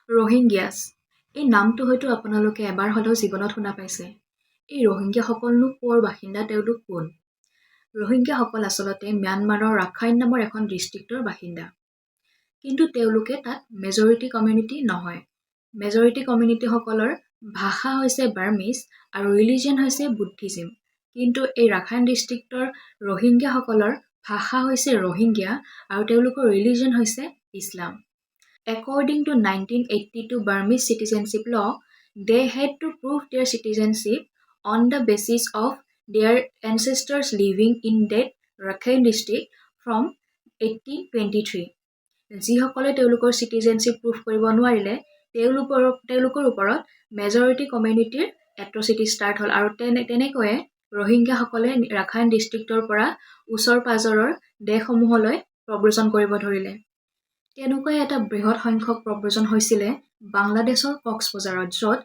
ৰোহিংগিয়াছ এই নামটো হয়তো আপোনালোকে এবাৰ হ'লেও জীৱনত শুনা পাইছে। এই ৰোহিংগিয়াসকলনো ক'ৰ বাসিন্দা, তেওঁলোক কোন? ৰোহিংগিয়াসকল আচলতে ম্যানমাৰৰ ৰাখাইন নামৰ এখন ডিষ্ট্ৰিক্টৰ বাসিন্দা। কিন্তু তেওঁলোকে তাত মেজৰিটি কমিউনিটি নহয়। মেজৰিটি কমিউনিটিসকলৰ ভাষা হৈছে বাৰ্মিজ আৰু ৰিলিজিয়ন হৈছে বুদ্ধিজিম। কিন্তু এই ৰাখাইন ডিষ্ট্ৰিক্টৰ ৰোহিংগিয়াসকলৰ ভাষা হৈছে ৰোহিংগিয়া আৰু তেওঁলোকৰ ৰিলিজিয়ন হৈছে Islam. According to 1982 Burmese citizenship law, they had to prove their citizenship on the basis of their ancestors living in that Rakhine district from 1823. যিসকলে তেওঁলোকৰ চিটিজেনশ্বিপ প্ৰুফ কৰিব নোৱাৰিলে তেওঁলোকৰ ওপৰত মেজৰিটি কমিউনিটিৰ এট্ৰচিটি ষ্টাৰ্ট হ'ল আৰু তেনেকৈয়ে ৰোহিংগিয়াসকলে ৰাখাইন ডিষ্ট্ৰিক্টৰ পৰা ওচৰ পাজৰৰ দেশসমূহলৈ প্ৰব্ৰজন কৰিব ধৰিলে। তেনেকৈ এটা বৃহৎ সংখ্যক প্ৰব্ৰজন হৈছিলে বাংলাদেশৰ কক্সবজাৰত, য'ত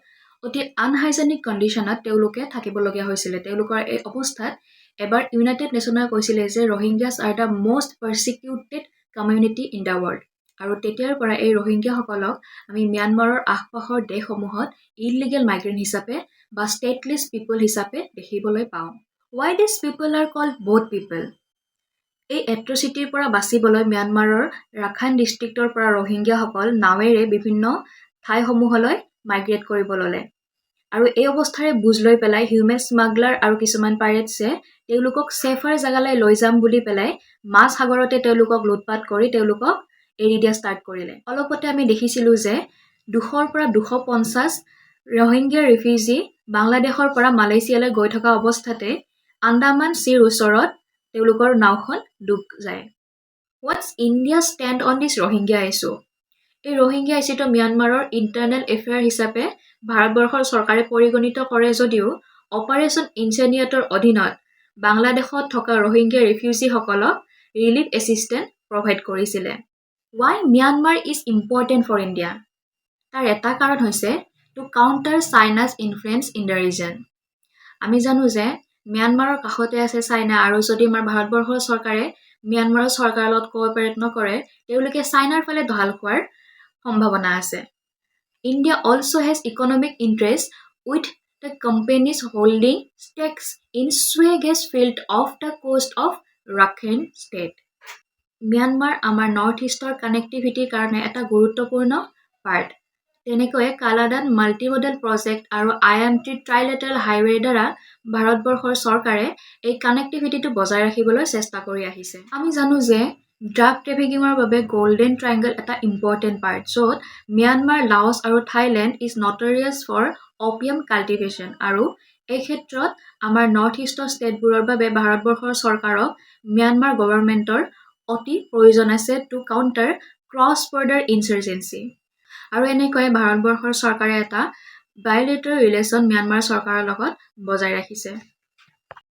অতি আনহাইজেনিক কণ্ডিশ্যনত তেওঁলোকে থাকিবলগীয়া হৈছিলে। তেওঁলোকৰ এই অৱস্থাত এবাৰ ইউনাইটেড নেশ্যনে কৈছিলে যে Rohingyas are the most persecuted community in the world. আৰু তেতিয়াৰ পৰা এই ৰোহিংগিয়াসকলক আমি ম্যানমাৰৰ আশপাশৰ দেশসমূহত ইলিগেল মাইগ্ৰেণ্ট হিচাপে বা ষ্টেটলেছ পিপল হিচাপে দেখিবলৈ পাওঁ। Why these people are called boat people? এই এট্ৰচিটিৰ পৰা বাচিবলৈ ম্যানমাৰৰ ৰাখাইন ডিষ্ট্ৰিক্টৰ পৰা ৰোহিংগিয়াসকল নাৱেৰে বিভিন্ন ঠাইসমূহলৈ মাইগ্ৰেট কৰিব ল'লে। আৰু এই অৱস্থাৰে বুজ লৈ পেলাই হিউমেন স্মাগলাৰ আৰু কিছুমান পাইৰেটছে তেওঁলোকক ছেফাৰ জেগালৈ লৈ যাম বুলি পেলাই মাছ সাগৰতে তেওঁলোকক লুটপাট কৰি তেওঁলোকক এৰি দিয়া ষ্টাৰ্ট কৰিলে। অলপতে আমি দেখিছিলোঁ যে 200ৰ পৰা 250 ৰোহিংগিয়া ৰিফিউজি বাংলাদেশৰ পৰা মালয়েছিয়ালৈ গৈ থকা অৱস্থাতে আন্দামান চিৰ ওচৰত তেওঁলোকৰ নাওখন ডুব যায়। What's India's stand on this Rohingya issue? এই ৰোহিংগিয়া ইছ্যুটো ম্যানমাৰৰ ইণ্টাৰনেল এফেয়াৰ হিচাপে ভাৰতবৰ্ষৰ চৰকাৰে পৰিগণিত কৰে যদিও অপাৰেশ্যন ইনচেনিয়াটৰ অধীনত বাংলাদেশত থকা ৰোহিংগিয়া ৰিফিউজিসকলক ৰিলিফ এছিষ্টেন্স প্ৰভাইড কৰিছিলে। Why Myanmar is important for India? তাৰ এটা কাৰণ হৈছে to counter Chinese influence in the region. আমি জানো যে ম্যানমাৰৰ কাষতে আছে চাইনা, আৰু যদি আমাৰ ভাৰতবৰ্ষৰ চৰকাৰে ম্যানমাৰৰ চৰকাৰৰ লগত কোঅপাৰেট নকৰে তেওঁলোকে চাইনাৰ ফালে ঢাল খোৱাৰ সম্ভাৱনা আছে। India also' has economic interest with the companies holding stakes in Shwe gas field of the coast of Rakhine state. Myanmar আমাৰ নৰ্থ ইষ্টৰ কানেক্টিভিটিৰ কাৰণে এটা গুৰুত্বপূৰ্ণ পাৰ্ট। তেনেকৈয়ে কালাডান মাল্টিমডেল প্ৰজেক্ট আৰু IMT ট্ৰাইলেটাৰেল হাইৱেৰ দ্বাৰা ভাৰতবৰ্ষৰ চৰকাৰে এই কানেক্টিভিটিটো বজাই ৰাখিবলৈ চেষ্টা কৰি আহিছে। আমি জানো যে ড্ৰাগ ট্ৰেফিকিঙৰ বাবে গল্ডেন ট্ৰাইংগল এটা ইম্পৰ্টেণ্ট পাৰ্ট, য'ত ম্যানমাৰ, লাওছ আৰু Thailand is notorious for opium cultivation. আৰু এই ক্ষেত্ৰত আমাৰ নৰ্থ ইষ্টৰ ষ্টেটবোৰৰ বাবে ভাৰতবৰ্ষৰ চৰকাৰক ম্যানমাৰ গভৰ্ণমেণ্টৰ অতি প্ৰয়োজন আছে টু কাউণ্টাৰ ক্ৰছ বৰ্ডাৰ ইনচাৰ্জেঞ্চি। আৰু এনেকৈয়ে ভাৰতবৰ্ষৰ চৰকাৰে এটা বাইলেটাৰেল ৰিলেশ্যন ম্যানমাৰ চৰকাৰৰ লগত বজাই ৰাখিছে।